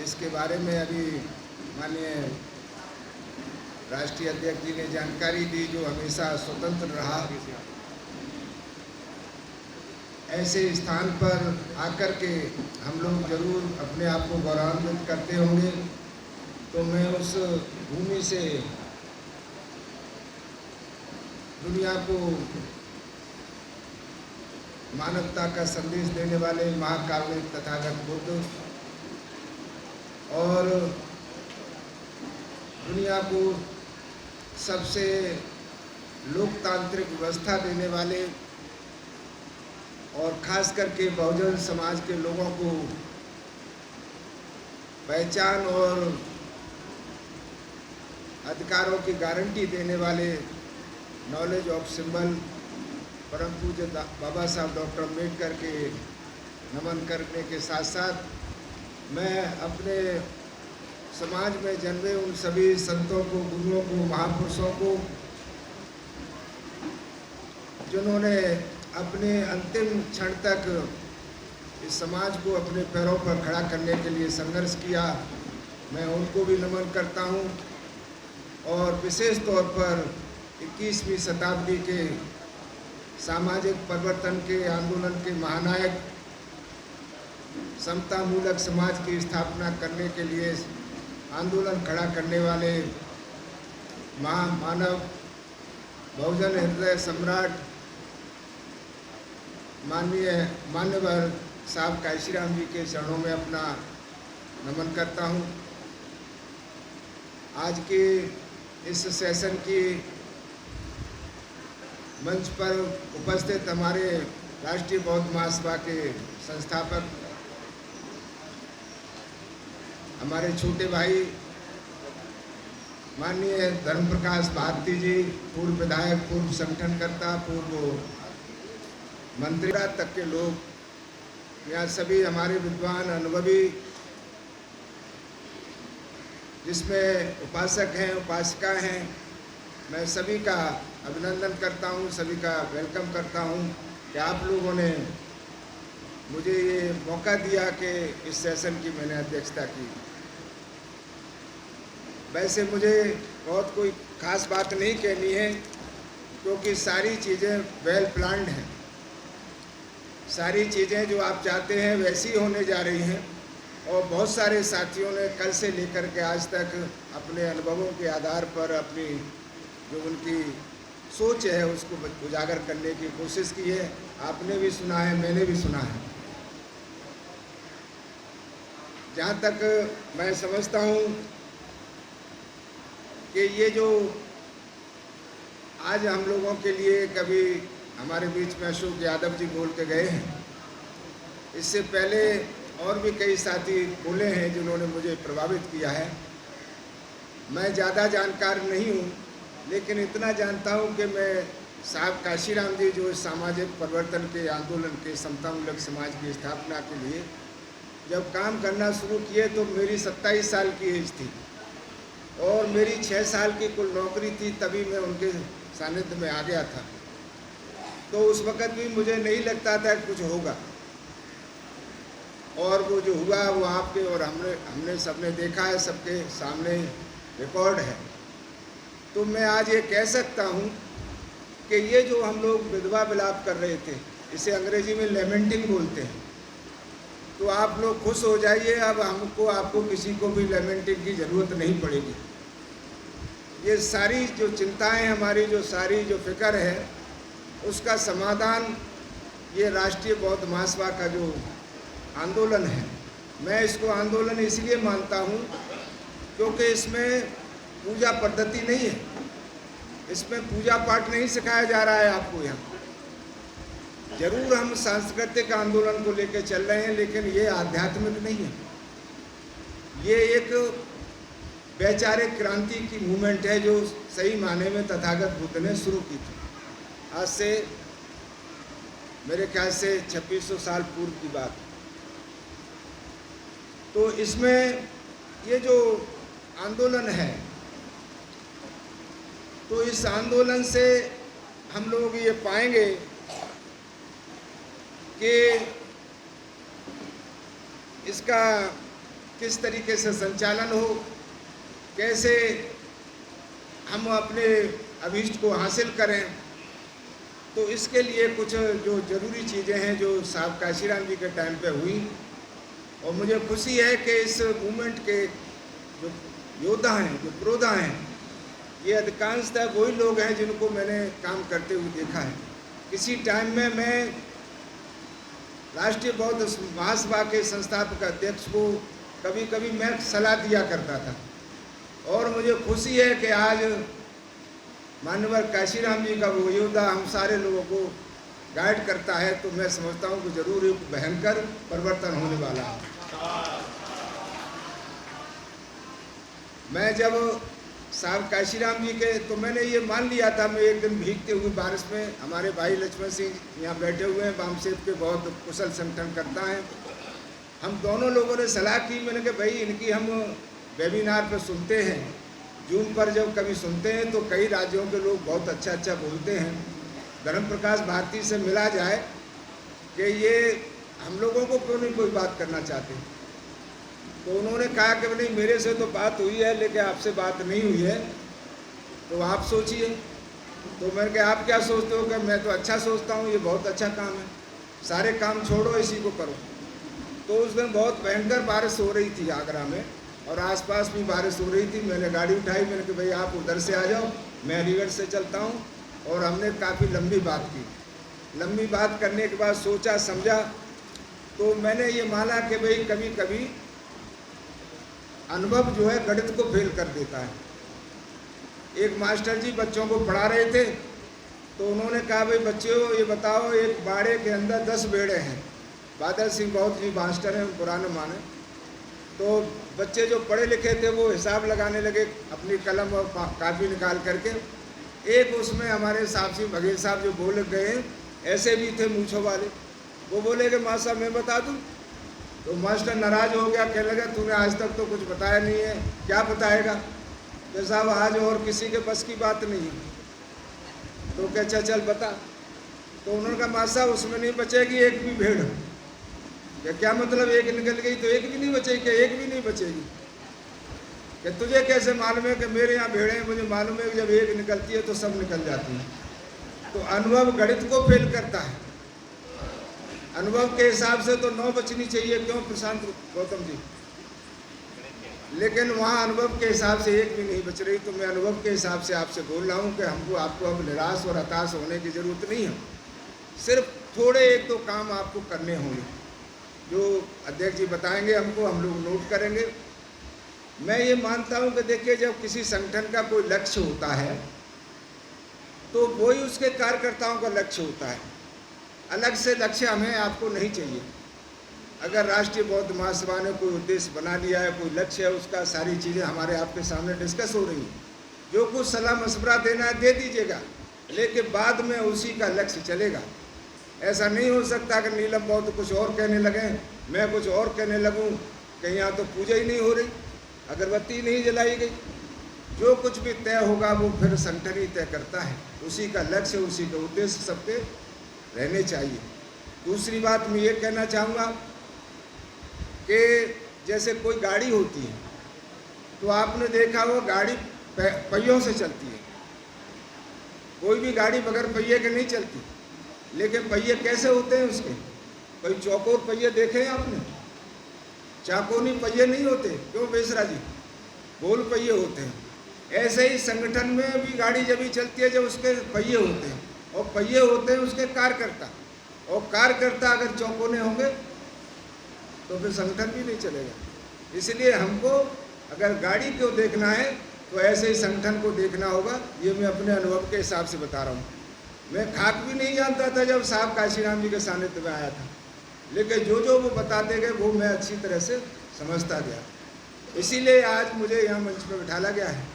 इसके बारे में अभी माननीय राष्ट्रीय अध्यक्ष जी ने जानकारी दी, जो हमेशा स्वतंत्र रहा। ऐसे स्थान पर आकर के हम लोग जरूर अपने आप को गौरवान्वित करते होंगे। तो मैं उस भूमि से दुनिया को मानवता का संदेश देने वाले महाकारुणिक तथागत बुद्ध और दुनिया को सबसे लोकतांत्रिक व्यवस्था देने वाले और खास करके बहुजन समाज के लोगों को पहचान और अधिकारों की गारंटी देने वाले नॉलेज ऑफ सिंबल परम पूज्य बाबा साहब डॉक्टर अम्बेडकर के नमन करने के साथ साथ मैं अपने समाज में जन्मे उन सभी संतों को, गुरुओं को, महापुरुषों को, जिन्होंने अपने अंतिम क्षण तक इस समाज को अपने पैरों पर खड़ा करने के लिए संघर्ष किया, मैं उनको भी नमन करता हूं। और विशेष तौर पर 21वीं शताब्दी के सामाजिक परिवर्तन के आंदोलन के महानायक, समतामूलक समाज की स्थापना करने के लिए आंदोलन खड़ा करने वाले महामानव, बहुजन हृदय सम्राट माननीय मान्यवर साहब काशीराम जी के चरणों में अपना नमन करता हूं। आज के इस सेशन की मंच पर उपस्थित हमारे राष्ट्रीय बौद्ध महासभा के संस्थापक, हमारे छोटे भाई माननीय धर्म प्रकाश भारती जी, पूर्व विधायक, पूर्व संगठनकर्ता, पूर्व मंत्री तक के लोग, यहाँ सभी हमारे विद्वान, अनुभवी, जिसमें उपासक हैं, उपासिका हैं, मैं सभी का अभिनंदन करता हूँ, सभी का वेलकम करता हूँ कि आप लोगों ने मुझे ये मौका दिया कि इस सेशन की मैंने अध्यक्षता की। वैसे मुझे बहुत कोई खास बात नहीं कहनी है, क्योंकि सारी चीज़ें वेल प्लान्ड हैं। सारी चीज़ें जो आप चाहते हैं वैसी होने जा रही हैं। और बहुत सारे साथियों ने कल से लेकर के आज तक अपने अनुभवों के आधार पर अपनी जो उनकी सोच है उसको उजागर करने की कोशिश की है। आपने भी सुना है, मैंने भी सुना है। जहाँ तक मैं समझता हूँ कि ये जो आज हम लोगों के लिए, कभी हमारे बीच में अशोक यादव जी बोल के गए हैं, इससे पहले और भी कई साथी बोले हैं जिन्होंने मुझे प्रभावित किया है। मैं ज़्यादा जानकार नहीं हूँ, लेकिन इतना जानता हूँ कि मैं साहब काशीराम जी जो सामाजिक परिवर्तन के आंदोलन के समतामूलक समाज की स्थापना के लिए जब काम करना शुरू किए तो मेरी 27 साल की एज थी और मेरी 6 साल की कुल नौकरी थी। तभी मैं उनके सानिध्य में आ गया था। तो उस वक़्त भी मुझे नहीं लगता था कुछ होगा, और वो जो हुआ वो आपके और हमने सबने देखा है, सबके सामने रिकॉर्ड है। तो मैं आज ये कह सकता हूँ कि ये जो हम लोग विधवा विलाप कर रहे थे, इसे अंग्रेजी में लेमेंटिंग बोलते हैं, तो आप लोग खुश हो जाइए, अब आपको किसी को भी लेमेंटिंग की ज़रूरत नहीं पड़ेगी। ये सारी जो चिंताएं हमारी, जो सारी जो फिक्र है, उसका समाधान ये राष्ट्रीय बौद्ध महासभा का जो आंदोलन है, मैं इसको आंदोलन इसलिए मानता हूँ क्योंकि इसमें पूजा पद्धति नहीं है, इसमें पूजा पाठ नहीं सिखाया जा रहा है आपको। यहाँ जरूर हम सांस्कृतिक आंदोलन को लेकर चल रहे हैं, लेकिन ये आध्यात्मिक नहीं है। ये एक वैचारिक क्रांति की मूवमेंट है जो सही माने में तथागत बुद्ध ने शुरू की थी। आज से मेरे ख्याल से 2600 साल पूर्व की बात। तो इसमें ये जो आंदोलन है, तो इस आंदोलन से हम लोग ये पाएंगे कि इसका किस तरीके से संचालन हो, कैसे हम अपने अभीष्ट को हासिल करें। तो इसके लिए कुछ जो ज़रूरी चीज़ें हैं जो साहब काशीराम जी के टाइम पे हुई, और मुझे खुशी है कि इस मूवमेंट के जो योद्धा हैं, जो पुरोधा हैं, ये अधिकांशतः वही लोग हैं जिनको मैंने काम करते हुए देखा है। किसी टाइम में मैं राष्ट्रीय बौद्ध महासभा के संस्थापक अध्यक्ष को कभी कभी मैं सलाह दिया करता था, और मुझे खुशी है कि आज माननीय काशीराम जी का वो योद्धा हम सारे लोगों को गाइड करता है। तो मैं समझता हूँ कि जरूर एक भयंकर परिवर्तन होने वाला है। मैं जब साहब काशीराम जी के, तो मैंने ये मान लिया था, मैं एक दिन भीगते हुए बारिश में, हमारे भाई लक्ष्मण सिंह यहाँ बैठे हुए हैं, बामसेब के बहुत कुशल संगठन करता है, हम दोनों लोगों ने सलाह की। मैंने कहा भाई इनकी हम वेबिनार पर सुनते हैं, जूम पर जब कभी सुनते हैं तो कई राज्यों के लोग बहुत अच्छा अच्छा बोलते हैं, धर्म प्रकाश भारती से मिला जाए कि ये हम लोगों को क्यों नहीं कोई बात करना चाहते। तो उन्होंने कहा कि नहीं मेरे से तो बात हुई है लेकिन आपसे बात नहीं हुई है, तो आप सोचिए। तो मैंने कहा आप क्या सोचते हो? कि मैं तो अच्छा सोचता हूँ, ये बहुत अच्छा काम है, सारे काम छोड़ो इसी को करो। तो उस दिन बहुत भयंकर बारिश हो रही थी आगरा में, और आसपास भी बारिश हो रही थी। मैंने गाड़ी उठाई, मैंने कहा भाई आप उधर से आ जाओ, मैं अलीगढ़ से चलता हूँ। और हमने काफ़ी लंबी बात की। लंबी बात करने के बाद सोचा समझा, तो मैंने ये माना कि भाई कभी कभी अनुभव जो है गणित को फेल कर देता है। एक मास्टर जी बच्चों को पढ़ा रहे थे, तो उन्होंने कहा भाई बच्चों ये बताओ, एक बाड़े के अंदर 10 बेड़े हैं। बादल सिंह बहुत जी मास्टर हैं, पुराने माने। तो बच्चे जो पढ़े लिखे थे वो हिसाब लगाने लगे, अपनी कलम और कापी निकाल करके। एक उसमें हमारे साहब सिंह बघेल साहब जो बोल गए हैं, ऐसे भी थे मूछों वाले, वो बोले कि मास्टर साहब मैं बता दूं। तो मास्टर नाराज हो गया, कहने लगा तूने आज तक तो कुछ बताया नहीं है, क्या बताएगा? तो साहब आज और किसी के बस की बात नहीं है। तो क्या अच्छा चल बता। तो उन्होंने कहा मास्टर साहब उसमें नहीं बचेगी एक भी भेड़। क्या मतलब? एक निकल गई तो एक भी नहीं बचेगी? एक भी नहीं बचेगी? कि तुझे कैसे मालूम है? कि मेरे यहाँ भेड़े हैं, मुझे मालूम है कि जब एक निकलती है तो सब निकल जाती है। तो अनुभव गणित को फेल करता है। अनुभव के हिसाब से तो 9 बचनी चाहिए, क्यों प्रशांत गौतम जी? लेकिन वहाँ अनुभव के हिसाब से एक भी नहीं बच रही। तो मैं अनुभव के हिसाब से आपसे बोल रहा हूँ कि हमको आपको अब निराश और हताश होने की ज़रूरत नहीं है। सिर्फ थोड़े एक दो काम आपको करने होंगे, जो अध्यक्ष जी बताएंगे हमको, हम लोग नोट करेंगे। मैं ये मानता हूँ कि देखिए जब किसी संगठन का कोई लक्ष्य होता है तो वही उसके कार्यकर्ताओं का लक्ष्य होता है। अलग से लक्ष्य हमें आपको नहीं चाहिए। अगर राष्ट्रीय बौद्ध महासभा ने कोई उद्देश्य बना लिया है, कोई लक्ष्य है, उसका सारी चीज़ें हमारे आपके सामने डिस्कस हो रही हैं। जो कुछ सलाह मशवरा देना है दे दीजिएगा, लेकिन बाद में उसी का लक्ष्य चलेगा। ऐसा नहीं हो सकता कि नीलम बौद्ध कुछ और कहने लगे, मैं कुछ और कहने लगूं, कहीं यहाँ तो पूजा ही नहीं हो रही, अगरबत्ती नहीं जलाई गई। जो कुछ भी तय होगा वो फिर संगठन ही तय करता है। उसी का लक्ष्य, उसी का उद्देश्य सबके रहने चाहिए। दूसरी बात मैं ये कहना चाहूँगा कि जैसे कोई गाड़ी होती है तो आपने देखा वो गाड़ी पहियों से चलती है। कोई भी गाड़ी बगैर पहिए के नहीं चलती। लेकिन पहिए कैसे होते हैं उसके? कोई चौकोर पहिए देखे हैं आपने? चाकोनी पहिए नहीं होते। क्यों बेसरा जी? गोल पहिए होते हैं। ऐसे ही संगठन में भी गाड़ी जब भी चलती है जब उसके पहिए होते हैं, और पहिए होते हैं उसके कार्यकर्ता, और कार्यकर्ता अगर चौकोने होंगे तो फिर संगठन भी नहीं चलेगा। इसलिए हमको अगर गाड़ी को देखना है तो ऐसे ही संगठन को देखना होगा। ये मैं अपने अनुभव के हिसाब से बता रहा हूँ। मैं खाक भी नहीं जानता था जब साहब काशीराम जी के सानिध्य में आया था, लेकिन जो वो बताते गए वो मैं अच्छी तरह से समझता गया। इसीलिए आज मुझे यहाँ मंच पर बिठाला गया है।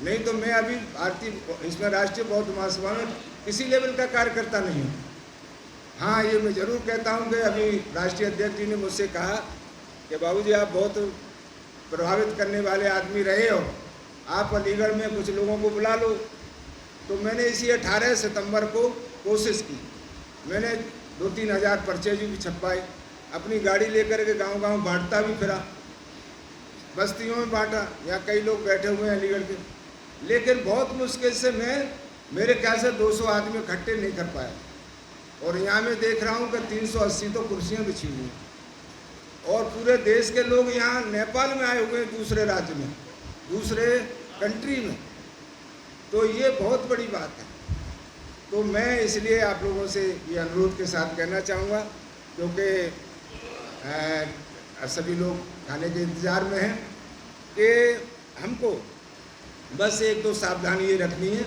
नहीं तो मैं अभी भारतीय इसमें राष्ट्रीय बौद्ध महासभा में किसी लेवल का कार्यकर्ता नहीं हूँ। हाँ, ये मैं ज़रूर कहता हूँ कि अभी राष्ट्रीय अध्यक्ष जी ने मुझसे कहा कि बाबूजी आप बहुत प्रभावित करने वाले आदमी रहे हो, आप अलीगढ़ में कुछ लोगों को बुला लो। तो मैंने इसी 18 सितंबर को कोशिश की। मैंने 2-3 हज़ार पर्चे भी छपवाए, अपनी गाड़ी लेकर के गांव-गांव बांटता भी फिरा। बस्तियों में बांटा, यहाँ कई लोग बैठे हुए हैं अलीगढ़ के, लेकिन बहुत मुश्किल से मैं मेरे ख्याल से 200 आदमी इकट्ठे नहीं कर पाया। और यहाँ मैं देख रहा हूँ कि 380 तो कुर्सियाँ बिछी हुई हैं, और पूरे देश के लोग यहाँ नेपाल में आए हुए हैं, दूसरे राज्य में, दूसरे कंट्री में। तो ये बहुत बड़ी बात है। तो मैं इसलिए आप लोगों से ये अनुरोध के साथ कहना चाहूँगा, क्योंकि सभी लोग खाने के इंतज़ार में हैं, कि हमको बस एक दो सावधानी ये रखनी है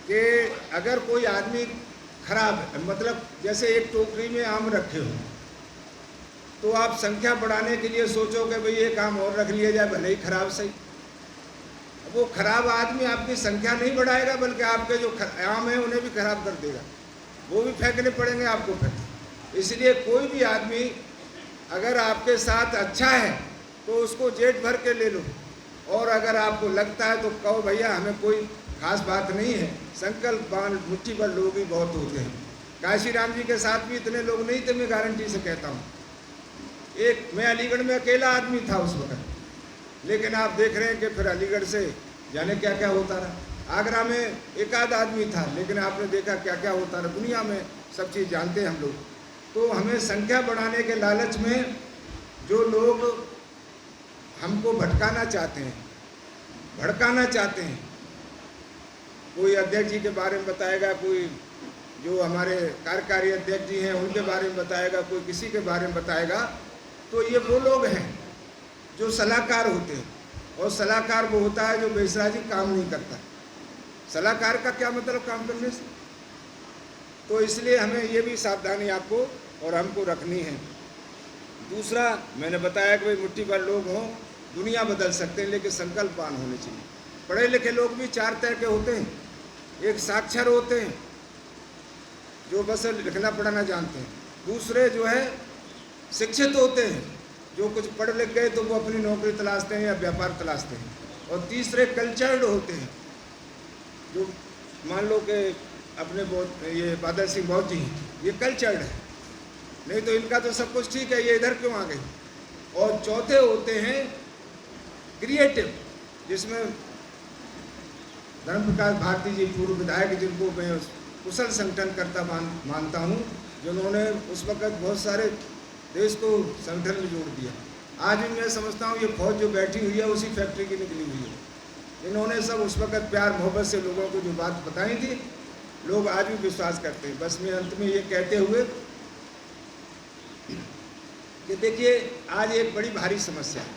कि अगर कोई आदमी खराब है, मतलब जैसे एक टोकरी में आम रखे हो, तो आप संख्या बढ़ाने के लिए सोचो कि भाई एक आम और रख लिया जाए, भले ही खराब सही। वो खराब आदमी आपकी संख्या नहीं बढ़ाएगा, बल्कि आपके जो आम है उन्हें भी खराब कर देगा, वो भी फेंकने पड़ेंगे आपको फिर। इसलिए कोई भी आदमी अगर आपके साथ अच्छा है तो उसको जेठ भर के ले लो, और अगर आपको लगता है तो कहो भैया हमें कोई खास बात नहीं है, संकल्प बांध, मुट्ठी भर लोग ही बहुत होते हैं। काशी राम जी के साथ भी इतने लोग नहीं थे, मैं गारंटी से कहता हूँ। मैं अलीगढ़ में अकेला आदमी था उस वक्त, लेकिन आप देख रहे हैं कि फिर अलीगढ़ से जाने क्या क्या होता रहा। आगरा में एक आध आदमी था, लेकिन आपने देखा क्या क्या होता रहा। दुनिया में सब चीज़ जानते हैं हम लोग। तो हमें संख्या बढ़ाने के लालच में जो लोग हमको भटकाना चाहते हैं, भड़काना चाहते हैं, कोई अध्यक्ष जी के बारे में बताएगा, कोई जो हमारे कार्यकारी अध्यक्ष जी हैं उनके बारे में बताएगा, कोई किसी के बारे में बताएगा, तो ये वो लोग हैं जो सलाहकार होते हैं। और सलाहकार वो होता है जो बेसराजी काम नहीं करता। सलाहकार का क्या मतलब काम करने से? तो इसलिए हमें ये भी सावधानी आपको और हमको रखनी है। दूसरा, मैंने बताया कि भाई मुट्ठी भर लोग हों, दुनिया बदल सकते हैं, लेकिन संकल्पवान होने चाहिए। पढ़े लिखे लोग भी चार तरह के होते हैं। एक साक्षर होते हैं जो बस लिखना पढ़ना जानते हैं, दूसरे जो है शिक्षित होते हैं, जो कुछ पढ़ लिख गए तो वो अपनी नौकरी तलाशते हैं या व्यापार तलाशते हैं, और तीसरे कल्चर्ड होते हैं, जो मान लो कि अपने बहुत ये बादल सिंह बहुत जी हैं, ये कल्चर्ड है, नहीं तो इनका तो सब कुछ ठीक है, ये इधर क्यों आ गए। और चौथे होते हैं क्रिएटिव, जिसमें धर्म प्रकाश भारती जी पूर्व विधायक, जिनको मैं कुशल संगठनकर्ता मानता हूँ, जिन्होंने उस वक्त बहुत सारे देश को संगठन में जोड़ दिया। आज भी मैं समझता हूँ ये फौज जो बैठी हुई है उसी फैक्ट्री की निकली हुई है। इन्होंने सब उस वक्त प्यार मोहब्बत से लोगों को जो बात बताई थी, लोग आज भी विश्वास करते हैं। बस मैं अंत में ये कहते हुए कि देखिए, आज एक बड़ी भारी समस्या है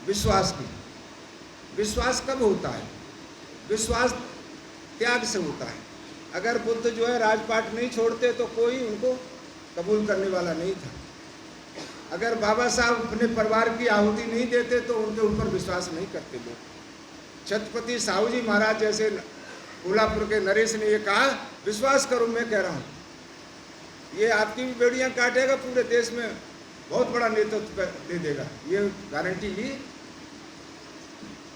विश्वास की। विश्वास कब होता है? विश्वास त्याग से होता है। अगर बुद्ध जो है राजपाट नहीं छोड़ते तो कोई उनको कबूल करने वाला नहीं था। अगर बाबा साहब अपने परिवार की आहुति नहीं देते तो उनके ऊपर विश्वास नहीं करते लोग। छत्रपति साहू जी महाराज जैसे कोल्हापुर के नरेश ने ये कहा, विश्वास करो, मैं कह रहा हूँ ये आपकी भी बेड़ियाँ काटेगा, पूरे देश में बहुत बड़ा नेतृत्व दे देगा। ये गारंटी ली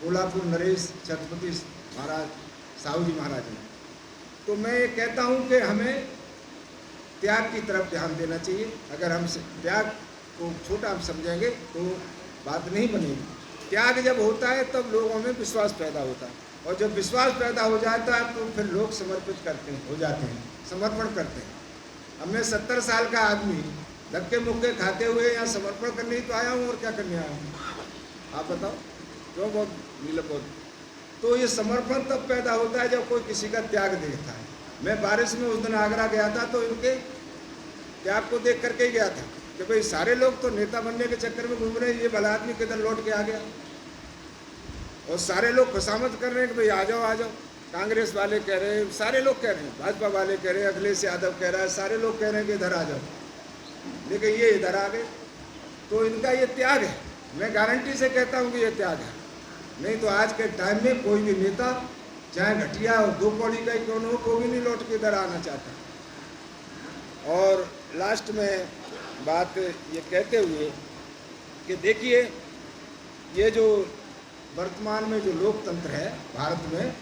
कोल्हापुर नरेश छत्रपति महाराज साहू जी महाराज ने। तो मैं ये कहता हूँ कि हमें त्याग की तरफ ध्यान देना चाहिए। अगर हम त्याग को छोटा समझेंगे तो बात नहीं बनेगी। त्याग जब होता है तब लोगों में विश्वास पैदा होता है, और जब विश्वास पैदा हो जाता है तो फिर लोग समर्पित करते हैं, हो जाते हैं, समर्पण करते हैं। अब मैं 70 साल का आदमी धक्के मुक्के खाते हुए यहाँ समर्पण करने ही तो आया हूँ, और क्या करने आया हूँ आप बताओ? क्यों बहुत नीला बहुत। तो ये समर्पण तब पैदा होता है जब कोई किसी का त्याग देखता है। मैं बारिश में उस दिन आगरा गया था तो इनके त्याग को देख करके ही गया था कि भाई सारे लोग तो नेता बनने के चक्कर में घूम रहे हैं, ये भला आदमी किधर लौट के आ गया। और सारे लोग खुशामद कर रहे हैं कि भाई आ जाओ आ जाओ। कांग्रेस वाले कह रहे हैं, सारे लोग कह रहे हैं, भाजपा वाले कह रहे हैं, अखिलेश यादव कह रहा है, सारे लोग कह रहे हैं कि इधर आ जाओ, लेकिन ये इधर आ गए। तो इनका ये त्याग है। मैं गारंटी से कहता हूँ कि ये त्याग है। नहीं तो आज के टाइम में कोई भी नेता चाहे घटिया और 2 कौड़ी का क्यों न हो, कोई भी नहीं लौट के इधर आना चाहता। और लास्ट में बात ये कहते हुए कि देखिए, ये जो वर्तमान में जो लोकतंत्र है भारत में,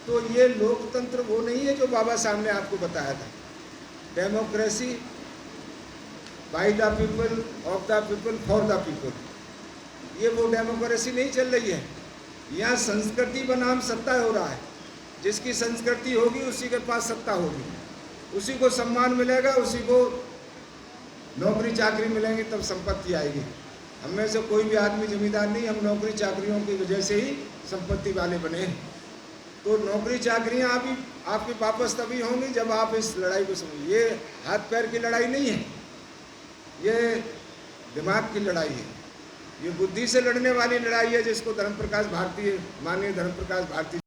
तो ये लोकतंत्र वो नहीं है जो बाबा साहब ने आपको बताया था। Democracy by the people, of the people, for the people. ये वो डेमोक्रेसी नहीं चल रही है। यहाँ संस्कृति बनाम सत्ता हो रहा है। जिसकी संस्कृति होगी उसी के पास सत्ता होगी, उसी को सम्मान मिलेगा, उसी को नौकरी चाकरी मिलेंगी, तब संपत्ति आएगी। हम में से कोई भी आदमी जमींदार नहीं, हम नौकरी चाकरियों की वजह से ही संपत्ति वाले बने हैं। तो नौकरी चाकरियाँ अभी आपकी वापस तभी होंगी जब आप इस लड़ाई को समझिए। ये हाथ पैर की लड़ाई नहीं है, ये दिमाग की लड़ाई है, ये बुद्धि से लड़ने वाली लड़ाई है, जिसको धर्मप्रकाश भारती, माननीय धर्मप्रकाश भारती